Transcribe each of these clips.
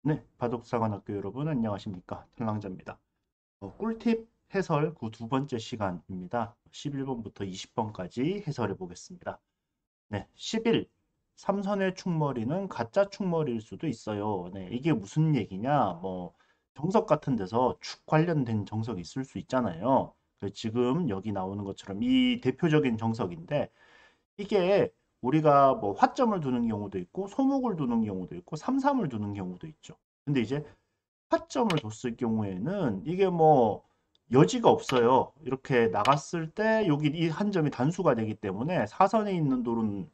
네, 바둑사관학교 여러분 안녕하십니까? 탈랑자입니다. 꿀팁 해설 그 두 번째 시간입니다. 11번부터 20번까지 해설해 보겠습니다. 네, 11. 삼선의 충머리는 가짜 충머리일 수도 있어요. 네, 이게 무슨 얘기냐? 정석 같은 데서 축 관련된 정석이 있을 수 있잖아요. 지금 여기 나오는 것처럼 이 대표적인 정석인데 이게 우리가 뭐 화점을 두는 경우도 있고 소목을 두는 경우도 있고 삼삼을 두는 경우도 있죠. 근데 이제 타점을 뒀을 경우에는 이게 뭐 여지가 없어요. 이렇게 나갔을 때 여기 이 한 점이 단수가 되기 때문에 사선에 있는 돌은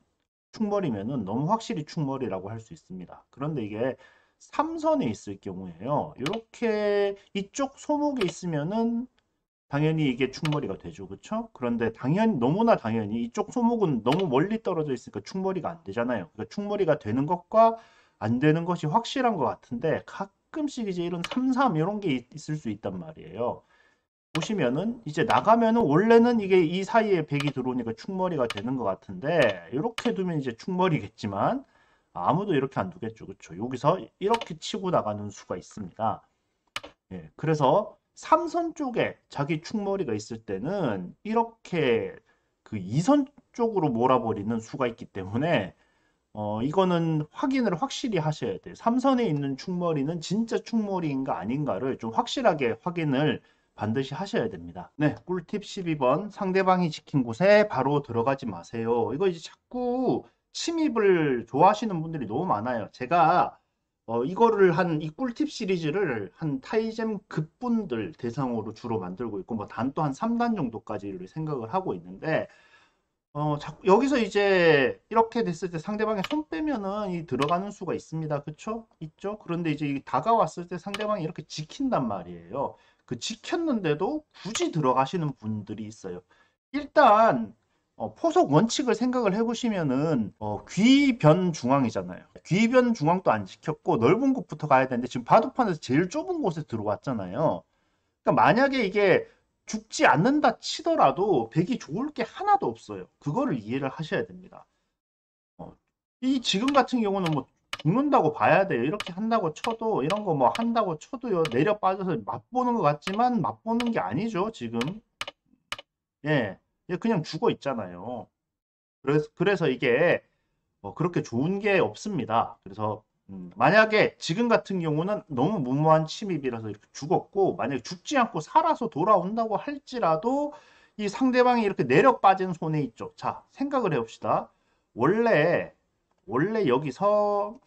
충벌이면은 너무 확실히 충벌이라고 할 수 있습니다. 그런데 이게 삼선에 있을 경우에요. 이렇게 이쪽 소목에 있으면은 당연히 이게 충벌이가 되죠. 그렇죠? 그런데 당연히 너무나 당연히 이쪽 소목은 너무 멀리 떨어져 있으니까 충벌이가 안 되잖아요. 그러니까 충벌이가 되는 것과 안 되는 것이 확실한 것 같은데 가끔씩 이제 이런 삼삼 이런 게 있을 수 있단 말이에요. 보시면은 이제 나가면은 원래는 이게 이 사이에 백이 들어오니까 충벌이가 되는 것 같은데 이렇게 두면 이제 충벌이겠지만 아무도 이렇게 안 두겠죠. 그렇죠? 여기서 이렇게 치고 나가는 수가 있습니다. 예, 그래서 삼선 쪽에 자기 충머리가 있을 때는 이렇게 그 이선 쪽으로 몰아버리는 수가 있기 때문에 이거는 확인을 확실히 하셔야 돼요. 삼선에 있는 충머리는 진짜 충머리인가 아닌가를 좀 확실하게 확인을 반드시 하셔야 됩니다. 네, 꿀팁 12번. 상대방이 지킨 곳에 바로 들어가지 마세요. 이거 이제 자꾸 침입을 좋아하시는 분들이 너무 많아요. 제가 이거를 이 꿀팁 시리즈를 한 타이젠 급분들 대상으로 주로 만들고 있고, 뭐 단 또 한 3단 정도까지를 생각을 하고 있는데, 자꾸 여기서 이제 이렇게 됐을 때 상대방이 손 빼면은 이 들어가는 수가 있습니다. 그쵸? 있죠? 그런데 이제 다가왔을 때 상대방이 이렇게 지킨단 말이에요. 그 지켰는데도 굳이 들어가시는 분들이 있어요. 일단 포석 원칙을 생각을 해보시면은 귀변 중앙이잖아요. 귀변 중앙도 안 지켰고 넓은 곳부터 가야 되는데 지금 바둑판에서 제일 좁은 곳에 들어왔잖아요. 그러니까 만약에 이게 죽지 않는다 치더라도 백이 좋을 게 하나도 없어요. 그거를 이해를 하셔야 됩니다. 어, 이 지금 같은 경우는 뭐 죽는다고 봐야 돼요. 이렇게 한다고 쳐도 이런 거 뭐 한다고 쳐도요. 내려 빠져서 맛보는 것 같지만 맛보는 게 아니죠. 지금 예, 얘 그냥 죽어 있잖아요. 그래서 이게 그렇게 좋은 게 없습니다. 그래서 만약에 지금 같은 경우는 너무 무모한 침입이라서 이렇게 죽었고 만약에 죽지 않고 살아서 돌아온다고 할지라도 이 상대방이 이렇게 내려 빠진 손에 있죠. 자, 생각을 해봅시다. 원래 여기서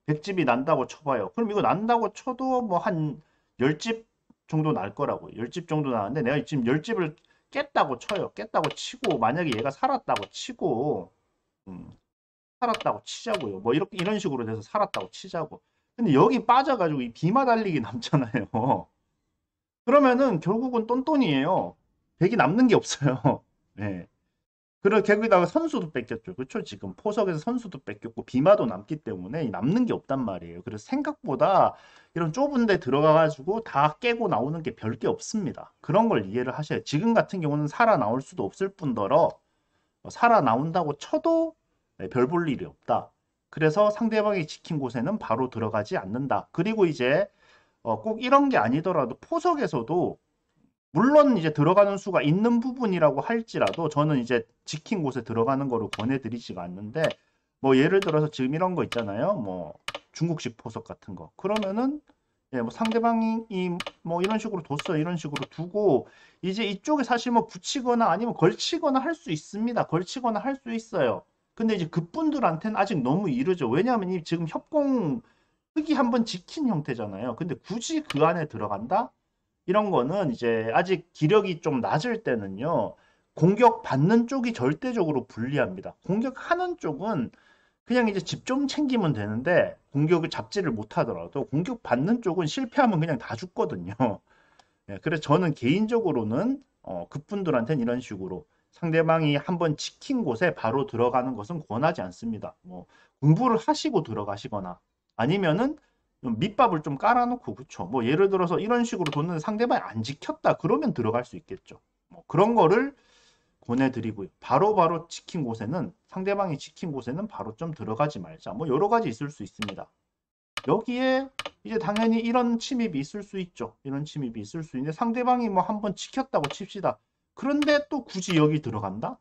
100집이 난다고 쳐봐요. 그럼 이거 난다고 쳐도 뭐 한 10집 정도 날 거라고요. 10집 정도 나는데 내가 지금 10집을 깼다고 쳐요. 깼다고 치고 만약에 얘가 살았다고 치고 음, 살았다고 치자고요. 뭐 이렇게 이런 식으로 돼서 살았다고 치자고. 근데 여기 빠져가지고 이 비마 달리기 남잖아요. 그러면은 결국은 똔똔이에요. 백이 남는 게 없어요. 네. 그리고 거기다가 선수도 뺏겼죠. 그렇죠? 지금 포석에서 선수도 뺏겼고 비마도 남기 때문에 남는 게 없단 말이에요. 그래서 생각보다 이런 좁은 데 들어가가지고 다 깨고 나오는 게 별 게 없습니다. 그런 걸 이해를 하셔야 지금 같은 경우는 살아나올 수도 없을 뿐더러 살아나온다고 쳐도 별 볼 일이 없다. 그래서 상대방이 지킨 곳에는 바로 들어가지 않는다. 그리고 이제 꼭 이런 게 아니더라도 포석에서도 물론 이제 들어가는 수가 있는 부분이라고 할지라도 저는 이제 지킨 곳에 들어가는 거를 권해드리지가 않는데 뭐 예를 들어서 지금 이런 거 있잖아요. 뭐 중국식 포석 같은 거. 그러면은 예, 뭐 상대방이 뭐 이런 식으로 뒀어 이런 식으로 두고 이제 이쪽에 사실 뭐 붙이거나 아니면 걸치거나 할 수 있습니다. 걸치거나 할 수 있어요. 근데 이제 그분들한테는 아직 너무 이르죠. 왜냐하면 이 지금 협공 흙이 한번 지킨 형태잖아요. 근데 굳이 그 안에 들어간다? 이런 거는 이제 아직 기력이 좀 낮을 때는요. 공격받는 쪽이 절대적으로 불리합니다. 공격하는 쪽은 그냥 이제 집 좀 챙기면 되는데 공격을 잡지를 못하더라도 공격받는 쪽은 실패하면 그냥 다 죽거든요. 예, 그래서 저는 개인적으로는 그분들한테는 이런 식으로 상대방이 한번 지킨 곳에 바로 들어가는 것은 권하지 않습니다. 뭐 공부를 하시고 들어가시거나 아니면은 밑밥을 좀 깔아놓고 그쵸. 뭐 예를 들어서 이런 식으로 뒀는데 상대방이 안 지켰다 그러면 들어갈 수 있겠죠. 뭐 그런 거를 권해드리고요. 바로바로 지킨 곳에는 상대방이 지킨 곳에는 바로 좀 들어가지 말자. 뭐 여러 가지 있을 수 있습니다. 여기에 이제 당연히 이런 침입이 있을 수 있죠. 이런 침입이 있을 수 있는데 상대방이 뭐 한번 지켰다고 칩시다. 그런데 또 굳이 여기 들어간다?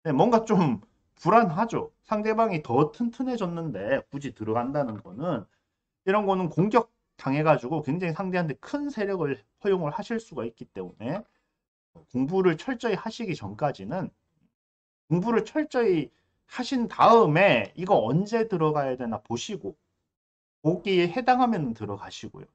네, 뭔가 좀 불안하죠. 상대방이 더 튼튼해졌는데 굳이 들어간다는 거는 이런 거는 공격 당해가지고 굉장히 상대한테 큰 세력을 허용을 하실 수가 있기 때문에 공부를 철저히 하시기 전까지는 공부를 철저히 하신 다음에 이거 언제 들어가야 되나 보시고 거기에 해당하면 들어가시고요.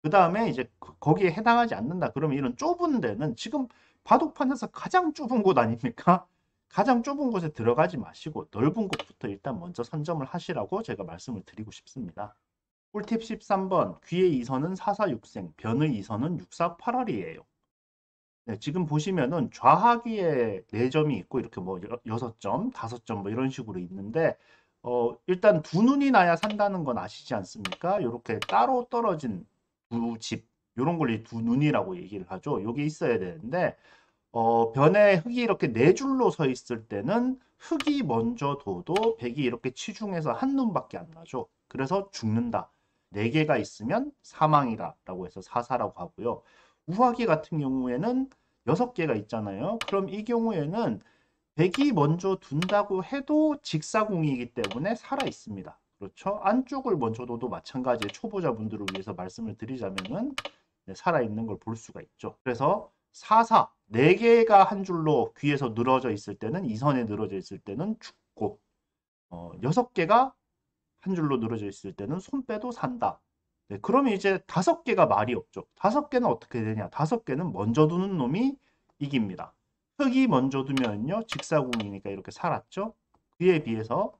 그 다음에 이제 거기에 해당하지 않는다. 그러면 이런 좁은 데는 지금 바둑판에서 가장 좁은 곳 아닙니까? 가장 좁은 곳에 들어가지 마시고 넓은 곳부터 일단 먼저 선점을 하시라고 제가 말씀을 드리고 싶습니다. 꿀팁 13번 귀의 이선은 446생, 변의 이선은 648할이에요. 네, 지금 보시면은 좌하기에 4점이 있고 이렇게 뭐 6점, 5점 뭐 이런 식으로 있는데 일단 두 눈이 나야 산다는 건 아시지 않습니까? 이렇게 따로 떨어진 두 집, 이런 걸 두 눈이라고 얘기를 하죠. 이게 있어야 되는데 변에 흙이 이렇게 네 줄로 서 있을 때는 흙이 먼저 둬도 백이 이렇게 치중해서 한 눈밖에 안 나죠. 그래서 죽는다. 네 개가 있으면 사망이다라고 해서 사사라고 하고요. 우하기 같은 경우에는 6개가 있잖아요. 그럼 이 경우에는 백이 먼저 둔다고 해도 직사공이기 때문에 살아 있습니다. 그렇죠? 안쪽을 먼저 둬도 마찬가지의 초보자분들을 위해서 말씀을 드리자면은 살아있는 걸 볼 수가 있죠. 그래서 사사, 4개가 한 줄로 귀에서 늘어져 있을 때는, 이선에 늘어져 있을 때는 죽고 6개가 한 줄로 늘어져 있을 때는 손 빼도 산다. 네, 그러면 이제 5개가 말이 없죠. 5개는 어떻게 되냐? 5개는 먼저 두는 놈이 이깁니다. 흙이 먼저 두면요, 직사궁이니까 이렇게 살았죠. 그에 비해서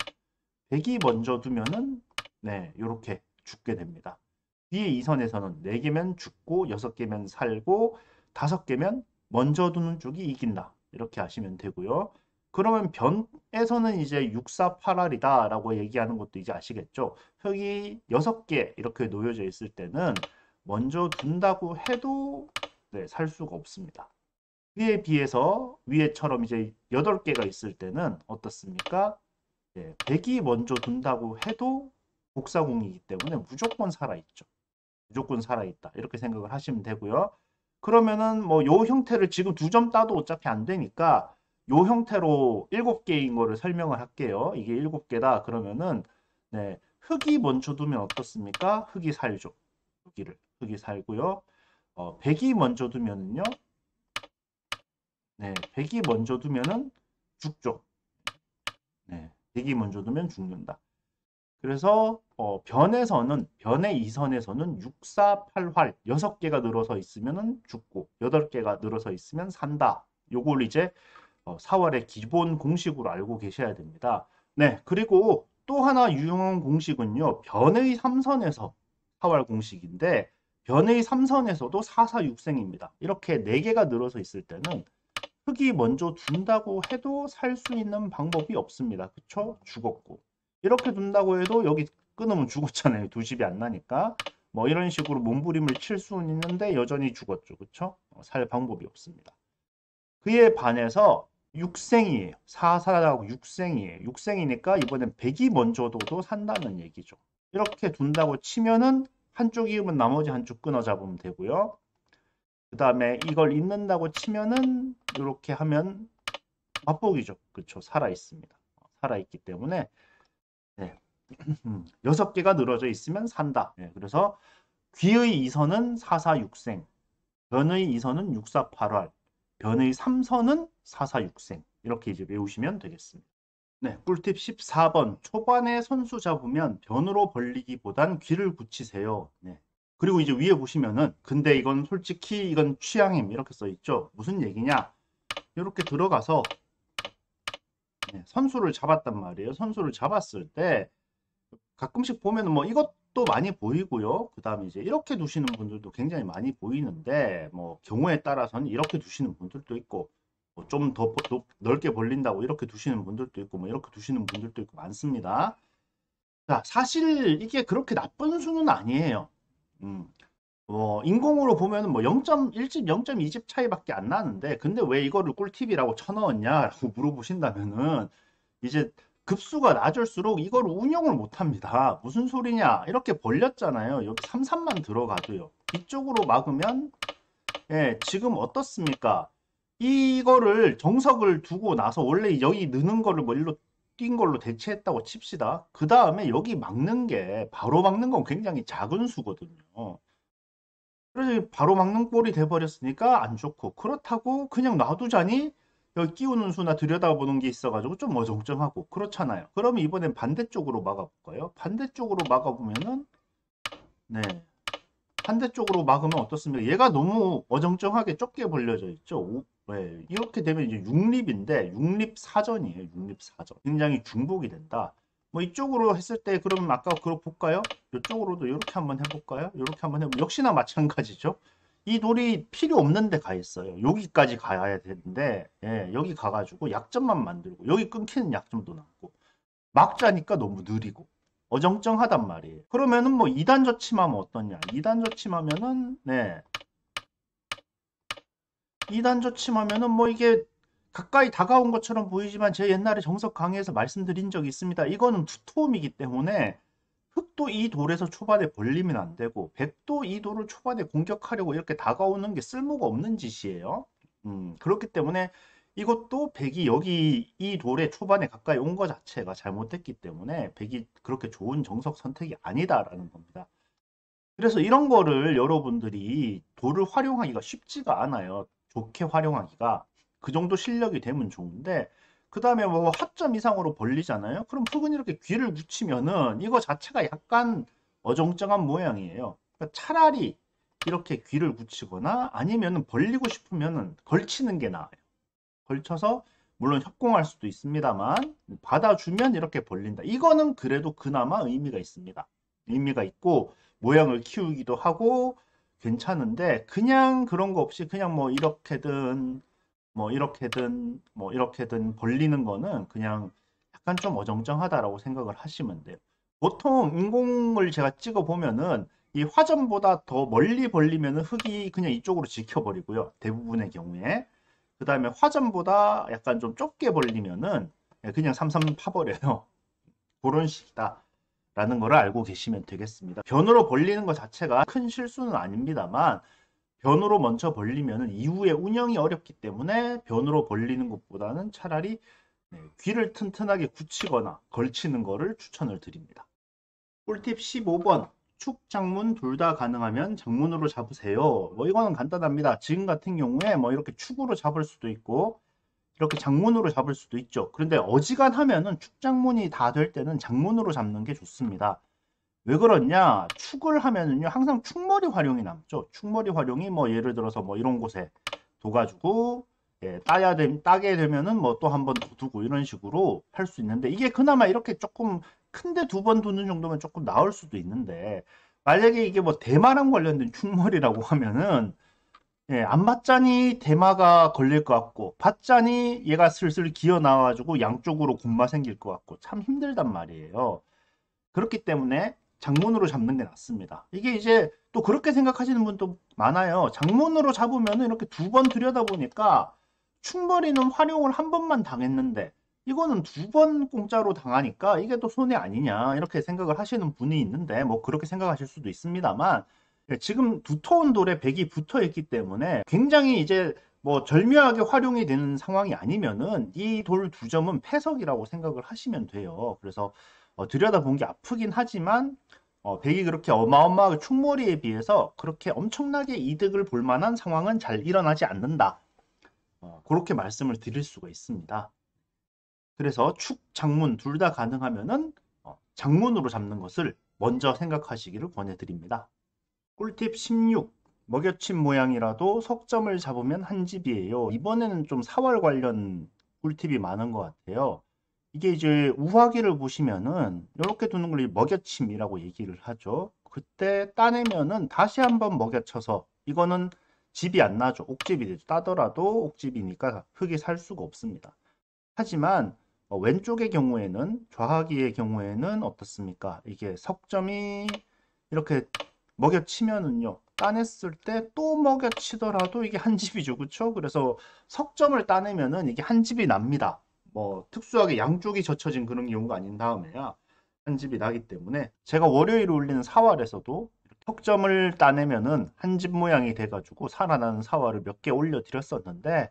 백이 먼저 두면은 네, 이렇게 죽게 됩니다. 뒤에 이선에서는 4개면 죽고 6개면 살고 5개면 먼저 두는 쪽이 이긴다. 이렇게 하시면 되고요. 그러면 변에서는 이제 648할이다 라고 얘기하는 것도 이제 아시겠죠? 흙이 6개 이렇게 놓여져 있을 때는 먼저 둔다고 해도 네, 살 수가 없습니다. 그에 비해서 위에처럼 이제 8개가 있을 때는 어떻습니까? 네, 백이 먼저 둔다고 해도 복사공이기 때문에 무조건 살아있죠. 무조건 살아있다. 이렇게 생각을 하시면 되고요. 그러면은 뭐 요 형태를 지금 2점 따도 어차피 안 되니까 요 형태로 7개인 거를 설명을 할게요. 이게 7개다. 그러면은 네, 흙이 먼저 두면 어떻습니까? 흙이 살죠. 여기를 흙이 살고요. 백이 먼저 두면은요. 네, 백이 먼저 두면은 죽죠. 네, 백이 먼저 두면 죽는다. 그래서 변의 이선에서는 648활 6개가 늘어서 있으면 죽고 8개가 늘어서 있으면 산다. 요걸 이제 4월의 기본 공식으로 알고 계셔야 됩니다. 네, 그리고 또 하나 유용한 공식은요. 변의 3선에서 4월 공식인데 변의 3선에서도 446생입니다. 이렇게 4개가 늘어서 있을 때는 흙이 먼저 둔다고 해도 살 수 있는 방법이 없습니다. 그쵸? 죽었고. 이렇게 둔다고 해도 여기 끊으면 죽었잖아요. 두 집이 안 나니까. 뭐 이런 식으로 몸부림을 칠 수는 있는데 여전히 죽었죠. 그쵸? 살 방법이 없습니다. 그에 반해서 육생이에요. 사사하고 육생이에요. 육생이니까 이번엔 백이 먼저 둬도 산다는 얘기죠. 이렇게 둔다고 치면은 한쪽 이으면 나머지 한쪽 끊어 잡으면 되고요. 그 다음에 이걸 잇는다고 치면은 이렇게 하면 맛보기죠. 그렇죠. 살아있습니다. 살아있기 때문에 네. 6개가 늘어져 있으면 산다. 네. 그래서 귀의 이선은 446생, 변의 이선은 648활, 변의 3선은 446생 이렇게 이제 외우시면 되겠습니다. 네, 꿀팁 14번. 초반에 선수 잡으면 변으로 벌리기보단 귀를 붙이세요. 네. 그리고 이제 위에 보시면은 근데 이건 솔직히 이건 취향임 이렇게 써 있죠. 무슨 얘기냐? 이렇게 들어가서 네, 선수를 잡았단 말이에요. 선수를 잡았을 때 가끔씩 보면은 뭐 이것도 많이 보이고요. 그 다음에 이제 이렇게 두시는 분들도 굉장히 많이 보이는데 뭐 경우에 따라서는 이렇게 두시는 분들도 있고 뭐 좀 더 넓게 벌린다고 이렇게 두시는 분들도 있고 뭐 이렇게 두시는 분들도 있고 많습니다. 자, 사실 이게 그렇게 나쁜 수는 아니에요. 인공으로 보면은 뭐 0.1집, 0.2집 차이밖에 안 나는데 근데 왜 이거를 꿀팁이라고 쳐넣었냐라고 물어보신다면은 이제 급수가 낮을수록 이걸 운영을 못합니다. 무슨 소리냐? 이렇게 벌렸잖아요. 여기 33만 들어가도요. 이쪽으로 막으면 예, 지금 어떻습니까? 이거를 정석을 두고 나서 원래 여기 느는 거를 뭐 일로 뛴 걸로 대체했다고 칩시다. 그 다음에 여기 막는 게 바로 막는 건 굉장히 작은 수거든요. 그래서 바로 막는 꼴이 돼버렸으니까 안 좋고, 그렇다고 그냥 놔두자니 여기 끼우는 수나 들여다보는 게 있어가지고 좀 어정쩡하고 그렇잖아요. 그러면 이번엔 반대쪽으로 막아볼까요? 반대쪽으로 막아보면은 네, 반대쪽으로 막으면 어떻습니까? 얘가 너무 어정쩡하게 좁게 벌려져 있죠. 네, 이렇게 되면 이제 육립인데 육립사전이에요. 육립사전. 굉장히 중복이 된다. 뭐 이쪽으로 했을 때 그러면 아까 그거 볼까요? 이쪽으로도 이렇게 한번 해볼까요? 이렇게 한번 해보면 역시나 마찬가지죠. 이 돌이 필요 없는데 가 있어요. 여기까지 가야 되는데 예, 여기 가가지고 약점만 만들고 여기 끊기는 약점도 남고 막자니까 너무 느리고 어정쩡하단 말이에요. 그러면은 뭐 2단 저침하면 어떠냐? 2단 저침하면은 네. 2단 저침하면은 뭐 이게 가까이 다가온 것처럼 보이지만 제 옛날에 정석 강의에서 말씀드린 적이 있습니다. 이거는 두토음이기 때문에 흑도 이 돌에서 초반에 벌리면 안 되고 백도 이 돌을 초반에 공격하려고 이렇게 다가오는 게 쓸모가 없는 짓이에요. 그렇기 때문에 이것도 백이 여기 이 돌에 초반에 가까이 온 것 자체가 잘못됐기 때문에 백이 그렇게 좋은 정석 선택이 아니다라는 겁니다. 그래서 이런 거를 여러분들이 돌을 활용하기가 쉽지가 않아요. 좋게 활용하기가. 그 정도 실력이 되면 좋은데 그 다음에 뭐 하점 이상으로 벌리잖아요. 그럼 흙은 이렇게 귀를 붙이면은 이거 자체가 약간 어정쩡한 모양이에요. 그러니까 차라리 이렇게 귀를 붙이거나 아니면은 벌리고 싶으면은 걸치는 게 나아요. 걸쳐서 물론 협공할 수도 있습니다만 받아주면 이렇게 벌린다. 이거는 그래도 그나마 의미가 있습니다. 의미가 있고 모양을 키우기도 하고 괜찮은데 그냥 그런 거 없이 그냥 뭐 이렇게든 뭐 이렇게든 뭐 이렇게든 벌리는 거는 그냥 약간 좀 어정쩡하다라고 생각을 하시면 돼요. 보통 인공을 제가 찍어 보면은 이 화점보다 더 멀리 벌리면은 흙이 그냥 이쪽으로 지켜버리고요. 대부분의 경우에. 그 다음에 화점보다 약간 좀 좁게 벌리면은 그냥 삼삼 파버려요. 그런 식이다. 라는 거를 알고 계시면 되겠습니다. 변으로 벌리는 것 자체가 큰 실수는 아닙니다만 변으로 먼저 벌리면 이후에 운영이 어렵기 때문에 변으로 벌리는 것보다는 차라리 귀를 튼튼하게 굳히거나 걸치는 거를 추천을 드립니다. 꿀팁 15번. 축, 장문 둘 다 가능하면 장문으로 잡으세요. 뭐 이거는 간단합니다. 지금 같은 경우에 뭐 이렇게 축으로 잡을 수도 있고 이렇게 장문으로 잡을 수도 있죠. 그런데 어지간하면은 축장문이 다 될 때는 장문으로 잡는 게 좋습니다. 왜 그러냐? 축을 하면은요, 항상 축머리 활용이 남죠. 축머리 활용이 뭐 예를 들어서 뭐 이런 곳에 둬가지고 예, 따게 되면은 뭐 또 한 번 더 두고 이런 식으로 할 수 있는데 이게 그나마 이렇게 조금 큰데 두 번 두는 정도면 조금 나을 수도 있는데 만약에 이게 뭐 대마랑 관련된 축머리라고 하면은 예, 안 받자니 대마가 걸릴 것 같고 받자니 얘가 슬슬 기어 나와가지고 양쪽으로 곰마 생길 것 같고 참 힘들단 말이에요. 그렇기 때문에 장문으로 잡는 게 낫습니다. 이게 이제 또 그렇게 생각하시는 분도 많아요. 장문으로 잡으면 이렇게 두 번 들여다보니까 충벌이는 활용을 한 번만 당했는데 이거는 두 번 공짜로 당하니까 이게 또 손해 아니냐 이렇게 생각을 하시는 분이 있는데 뭐 그렇게 생각하실 수도 있습니다만 지금 두터운 돌에 백이 붙어 있기 때문에 굉장히 이제 뭐 절묘하게 활용이 되는 상황이 아니면은 이 돌 두 점은 패석이라고 생각을 하시면 돼요. 그래서 들여다본 게 아프긴 하지만 백이 그렇게 어마어마하게 충몰이에 비해서 그렇게 엄청나게 이득을 볼 만한 상황은 잘 일어나지 않는다. 그렇게 말씀을 드릴 수가 있습니다. 그래서 축, 장문 둘 다 가능하면은 장문으로 잡는 것을 먼저 생각하시기를 권해드립니다. 꿀팁 16. 먹여침 모양이라도 석점을 잡으면 한 집이에요. 이번에는 좀 사월 관련 꿀팁이 많은 것 같아요. 이게 이제 우화기를 보시면은 이렇게 두는 걸 먹여침이라고 얘기를 하죠. 그때 따내면은 다시 한번 먹여쳐서 이거는 집이 안 나죠. 옥집이 되죠. 따더라도 옥집이니까 흙이 살 수가 없습니다. 하지만 왼쪽의 경우에는 좌하기의 경우에는 어떻습니까? 이게 석점이 이렇게 먹여치면은요. 따냈을 때 또 먹여치더라도 이게 한 집이죠. 그렇죠? 그래서 석점을 따내면은 이게 한 집이 납니다. 뭐 특수하게 양쪽이 젖혀진 그런 경우가 아닌 다음에야 한 집이 나기 때문에 제가 월요일에 올리는 사활에서도 턱점을 따내면은 한 집 모양이 돼가지고 살아나는 사활을 몇 개 올려드렸었는데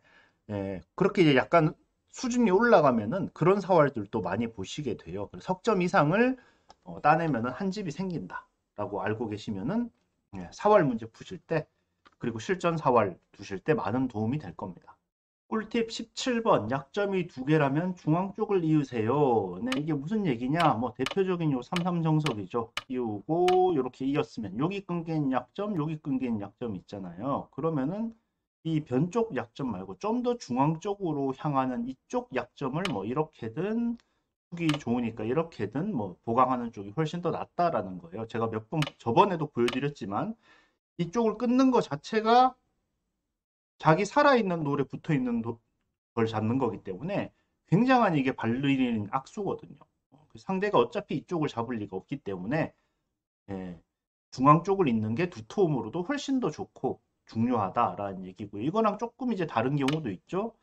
예, 그렇게 이제 약간 수준이 올라가면은 그런 사활들도 많이 보시게 돼요. 그래서 석점 이상을 따내면은 한 집이 생긴다라고 알고 계시면은 예, 사활 문제 푸실 때 그리고 실전 사활 두실 때 많은 도움이 될 겁니다. 꿀팁 17번 약점이 두 개라면 중앙 쪽을 이으세요. 네, 이게 무슨 얘기냐? 뭐 대표적인 요 삼삼정석이죠. 이으고 이렇게 이었으면 여기 끊긴 약점, 여기 끊긴 약점 있잖아요. 그러면은 이 변쪽 약점 말고 좀 더 중앙 쪽으로 향하는 이쪽 약점을 뭐 이렇게든 보기 좋으니까 이렇게든 뭐 보강하는 쪽이 훨씬 더 낫다라는 거예요. 제가 몇 번 저번에도 보여드렸지만 이쪽을 끊는 것 자체가 자기 살아있는 돌에 붙어있는 걸 잡는 거기 때문에 굉장한 이게 발리는 악수거든요. 상대가 어차피 이쪽을 잡을 리가 없기 때문에 예, 중앙 쪽을 잇는 게 두터움으로도 훨씬 더 좋고 중요하다라는 얘기고요. 이거랑 조금 이제 다른 경우도 있죠.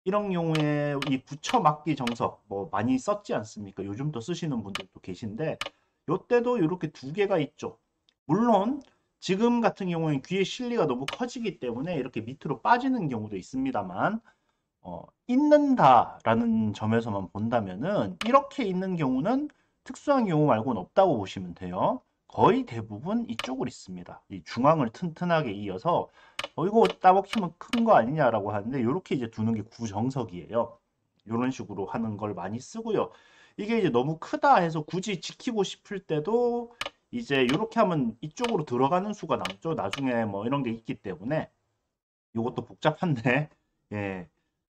이런 경우에 이 붙여막기 정석 뭐 많이 썼지 않습니까? 요즘도 쓰시는 분들도 계신데 요때도 이렇게 두 개가 있죠. 물론 지금 같은 경우에는 귀의 실리가 너무 커지기 때문에 이렇게 밑으로 빠지는 경우도 있습니다만 있는다라는 점에서만 본다면은 이렇게 있는 경우는 특수한 경우 말고는 없다고 보시면 돼요. 거의 대부분 이쪽을 있습니다. 이 중앙을 튼튼하게 이어서 이거 따먹히면 큰 거 아니냐라고 하는데 이렇게 이제 두는 게 구정석이에요. 이런 식으로 하는 걸 많이 쓰고요. 이게 이제 너무 크다 해서 굳이 지키고 싶을 때도 이제 이렇게 하면 이쪽으로 들어가는 수가 남죠. 나중에 뭐 이런 게 있기 때문에 이것도 복잡한데 예.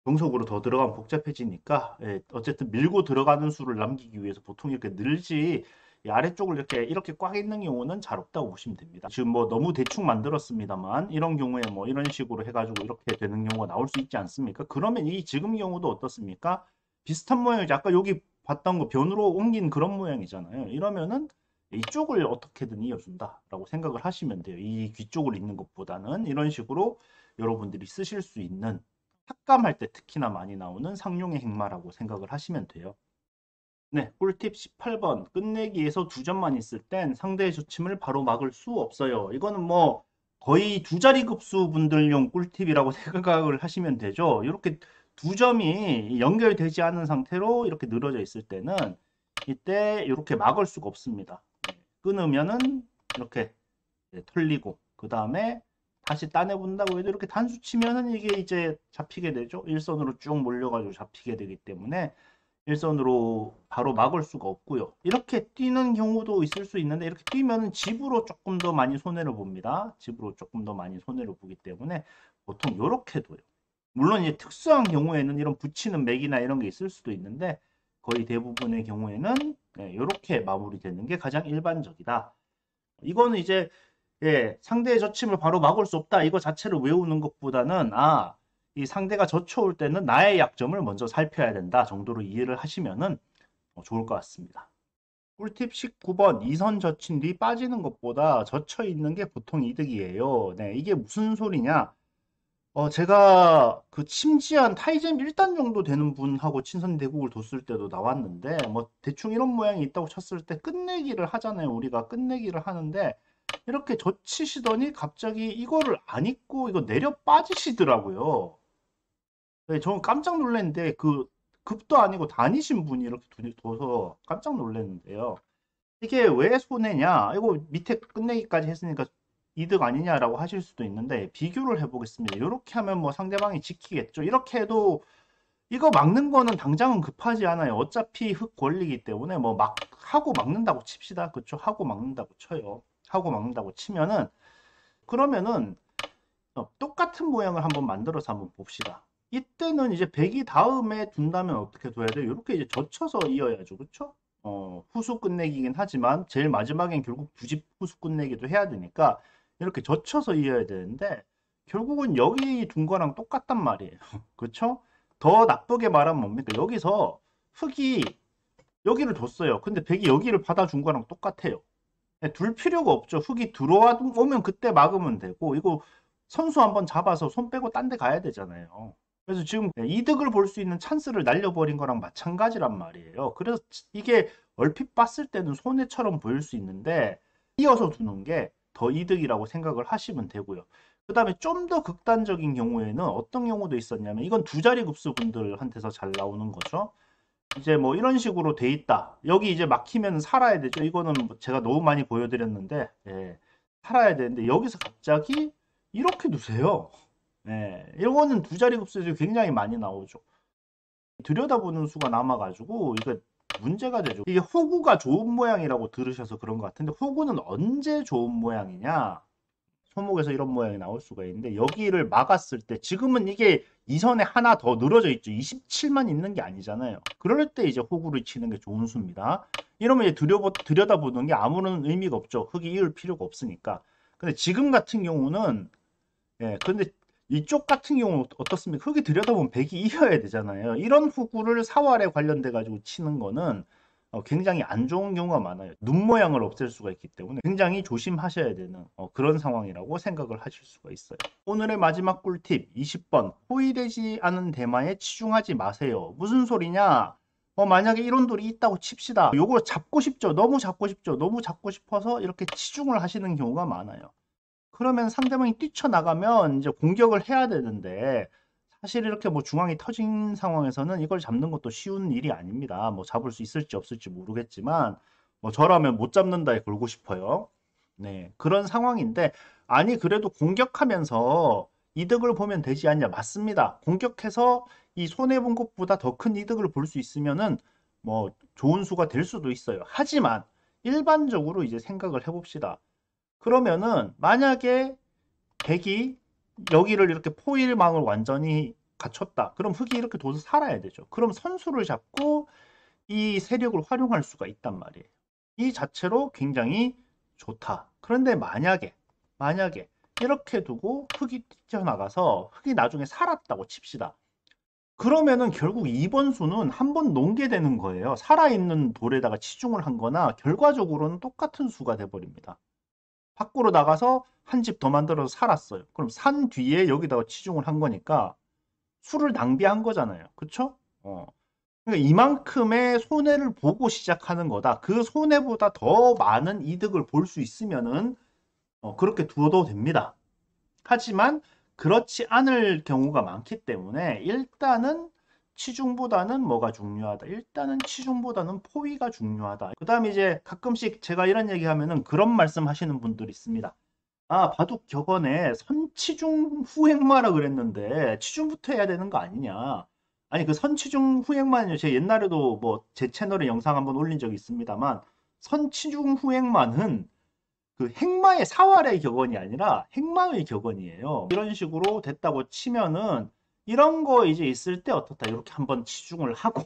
정석으로 더 들어가면 복잡해지니까 예, 어쨌든 밀고 들어가는 수를 남기기 위해서 보통 이렇게 늘지 이 아래쪽을 이렇게 꽉 있는 경우는 잘 없다고 보시면 됩니다. 지금 뭐 너무 대충 만들었습니다만 이런 경우에 뭐 이런 식으로 해가지고 이렇게 되는 경우가 나올 수 있지 않습니까? 그러면 이 지금 경우도 어떻습니까? 비슷한 모양이죠. 아까 여기 봤던 거 변으로 옮긴 그런 모양이잖아요. 이러면은 이쪽을 어떻게든 이어준다라고 생각을 하시면 돼요. 이 귀 쪽을 잇는 것보다는 이런 식으로 여러분들이 쓰실 수 있는 삭감할 때 특히나 많이 나오는 상용의 행마라고 생각을 하시면 돼요. 네, 꿀팁 18번. 끝내기에서 두 점만 있을 땐 상대의 조침을 바로 막을 수 없어요. 이거는 뭐 거의 두 자리 급수 분들용 꿀팁이라고 생각을 하시면 되죠. 이렇게 두 점이 연결되지 않은 상태로 이렇게 늘어져 있을 때는 이때 이렇게 막을 수가 없습니다. 끊으면은 이렇게 털리고 그 다음에 다시 따내본다고 해도 이렇게 단수 치면은 이게 이제 잡히게 되죠. 일선으로 쭉 몰려가지고 잡히게 되기 때문에 일선으로 바로 막을 수가 없고요. 이렇게 뛰는 경우도 있을 수 있는데 이렇게 뛰면은 집으로 조금 더 많이 손해를 봅니다. 집으로 조금 더 많이 손해를 보기 때문에 보통 이렇게 둬요. 물론 이제 특수한 경우에는 이런 붙이는 맥이나 이런 게 있을 수도 있는데 거의 대부분의 경우에는 이렇게 마무리되는 게 가장 일반적이다. 이거는 이제 예, 상대의 저침을 바로 막을 수 없다. 이거 자체를 외우는 것보다는 이 상대가 젖혀올 때는 나의 약점을 먼저 살펴야 된다 정도로 이해를 하시면은 좋을 것 같습니다. 꿀팁 19번 이선 젖힌 뒤 빠지는 것보다 젖혀 있는 게 보통 이득이에요. 네, 이게 무슨 소리냐? 제가 그 침지한 타이젠 1단 정도 되는 분하고 친선 대국을 뒀을 때도 나왔는데 뭐 대충 이런 모양이 있다고 쳤을 때 끝내기를 하잖아요. 우리가 끝내기를 하는데 이렇게 젖히시더니 갑자기 이거를 안 입고 이거 내려 빠지시더라고요. 네, 저는 깜짝 놀랐는데 그 급도 아니고 다니신 분이 이렇게 둬서 깜짝 놀랐는데요. 이게 왜 손해냐? 이거 밑에 끝내기까지 했으니까 이득 아니냐라고 하실 수도 있는데 비교를 해보겠습니다. 이렇게 하면 뭐 상대방이 지키겠죠. 이렇게 해도 이거 막는 거는 당장은 급하지 않아요. 어차피 흙 권리기 때문에 뭐 막 하고 막는다고 칩시다. 그쵸? 하고 막는다고 쳐요. 하고 막는다고 치면은 그러면은 똑같은 모양을 한번 만들어서 한번 봅시다. 이때는 이제 백이 다음에 둔다면 어떻게 둬야 돼요? 이렇게 이제 젖혀서 이어야죠. 그쵸? 후수 끝내기긴 하지만 제일 마지막엔 결국 두 집 후수 끝내기도 해야 되니까 이렇게 젖혀서 이어야 되는데 결국은 여기 둔 거랑 똑같단 말이에요. 그쵸? 더 나쁘게 말하면 뭡니까? 여기서 흙이 여기를 뒀어요. 근데 백이 여기를 받아준 거랑 똑같아요. 둘 필요가 없죠. 흙이 들어오면 그때 막으면 되고 이거 선수 한번 잡아서 손 빼고 딴 데 가야 되잖아요. 그래서 지금 이득을 볼 수 있는 찬스를 날려버린 거랑 마찬가지란 말이에요. 그래서 이게 얼핏 봤을 때는 손해처럼 보일 수 있는데 이어서 두는 게 더 이득이라고 생각을 하시면 되고요. 그 다음에 좀 더 극단적인 경우에는 어떤 경우도 있었냐면 이건 두 자리 급수 분들한테서 잘 나오는 거죠. 이제 뭐 이런 식으로 돼 있다. 여기 이제 막히면 살아야 되죠. 이거는 뭐 제가 너무 많이 보여드렸는데 살아야 되는데 여기서 갑자기 이렇게 두세요. 이거는 두 자리 급수들이 굉장히 많이 나오죠. 들여다보는 수가 남아가지고 이거 문제가 되죠. 이게 호구가 좋은 모양이라고 들으셔서 그런 것 같은데 호구는 언제 좋은 모양이냐? 소목에서 이런 모양이 나올 수가 있는데 여기를 막았을 때 지금은 이게 이선에 하나 더 늘어져 있죠. 27만 있는 게 아니잖아요. 그럴 때 이제 호구를 치는 게 좋은 수입니다. 이러면 이제 들여다보는 게 아무런 의미가 없죠. 흙이 이을 필요가 없으니까. 근데 지금 같은 경우는 근데 이쪽 같은 경우 어떻습니까? 흙이 들여다보면 100이 이어야 되잖아요. 이런 후구를 사활에 관련돼 가지고 치는 거는 굉장히 안 좋은 경우가 많아요. 눈 모양을 없앨 수가 있기 때문에 굉장히 조심하셔야 되는 그런 상황이라고 생각을 하실 수가 있어요. 오늘의 마지막 꿀팁 20번 포위되지 않은 대마에 치중하지 마세요. 무슨 소리냐? 만약에 이런 돌이 있다고 칩시다. 요걸 잡고 싶죠. 너무 잡고 싶죠. 너무 잡고 싶어서 이렇게 치중을 하시는 경우가 많아요. 그러면 상대방이 뛰쳐나가면 이제 공격을 해야 되는데 사실 이렇게 뭐 중앙이 터진 상황에서는 이걸 잡는 것도 쉬운 일이 아닙니다. 뭐 잡을 수 있을지 없을지 모르겠지만 뭐 저라면 못 잡는다에 걸고 싶어요. 네, 그런 상황인데 아니 그래도 공격하면서 이득을 보면 되지 않냐? 맞습니다. 공격해서 이 손해 본 것보다 더 큰 이득을 볼 수 있으면은 뭐 좋은 수가 될 수도 있어요. 하지만 일반적으로 이제 생각을 해봅시다. 그러면은 만약에 백이 여기를 이렇게 포일망을 완전히 갖췄다. 그럼 흙이 이렇게 둬서 살아야 되죠. 그럼 선수를 잡고 이 세력을 활용할 수가 있단 말이에요. 이 자체로 굉장히 좋다. 그런데 만약에 이렇게 두고 흙이 뛰쳐나가서 흙이 나중에 살았다고 칩시다. 그러면은 결국 2번 수는 한 번 놓게 되는 거예요. 살아있는 돌에다가 치중을 한 거나 결과적으로는 똑같은 수가 돼버립니다. 밖으로 나가서 한 집 더 만들어서 살았어요. 그럼 산 뒤에 여기다가 치중을 한 거니까 수를 낭비한 거잖아요. 그쵸? 그러니까 이만큼의 손해를 보고 시작하는 거다. 그 손해보다 더 많은 이득을 볼 수 있으면은 그렇게 두어도 됩니다. 하지만 그렇지 않을 경우가 많기 때문에 일단은 치중보다는 뭐가 중요하다. 일단은 치중보다는 포위가 중요하다. 그 다음에 이제 가끔씩 제가 이런 얘기 하면은 그런 말씀 하시는 분들이 있습니다. 아, 바둑 격언에 선치중 후행마라 그랬는데 치중부터 해야 되는 거 아니냐. 아니 그 선치중 후행마는요. 제가 옛날에도 뭐 제 채널에 영상 한번 올린 적이 있습니다만 선치중 후행마는 그 행마의 사활의 격언이 아니라 행마의 격언이에요. 이런 식으로 됐다고 치면은 이런 거 이제 있을 때 어떻다 이렇게 한번 치중을 하고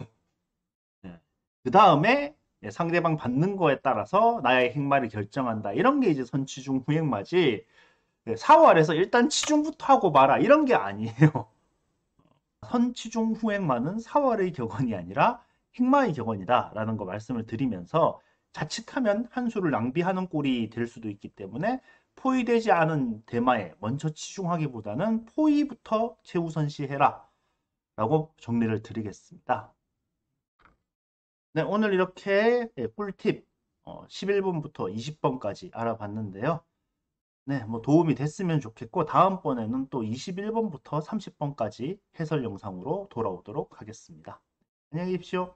그 다음에 상대방 받는 거에 따라서 나의 행마를 결정한다. 이런 게 이제 선치중 후행마지. 사활에서 일단 치중부터 하고 마라 이런 게 아니에요. 선치중 후행마는 사활의 격언이 아니라 행마의 격언이다 라는 거 말씀을 드리면서 자칫하면 한 수를 낭비하는 꼴이 될 수도 있기 때문에 포위되지 않은 대마에 먼저 치중하기보다는 포위부터 최우선시해라 라고 정리를 드리겠습니다. 네, 오늘 이렇게 꿀팁 11번부터 20번까지 알아봤는데요. 네, 뭐 도움이 됐으면 좋겠고 다음번에는 또 21번부터 30번까지 해설 영상으로 돌아오도록 하겠습니다. 안녕히 계십시오.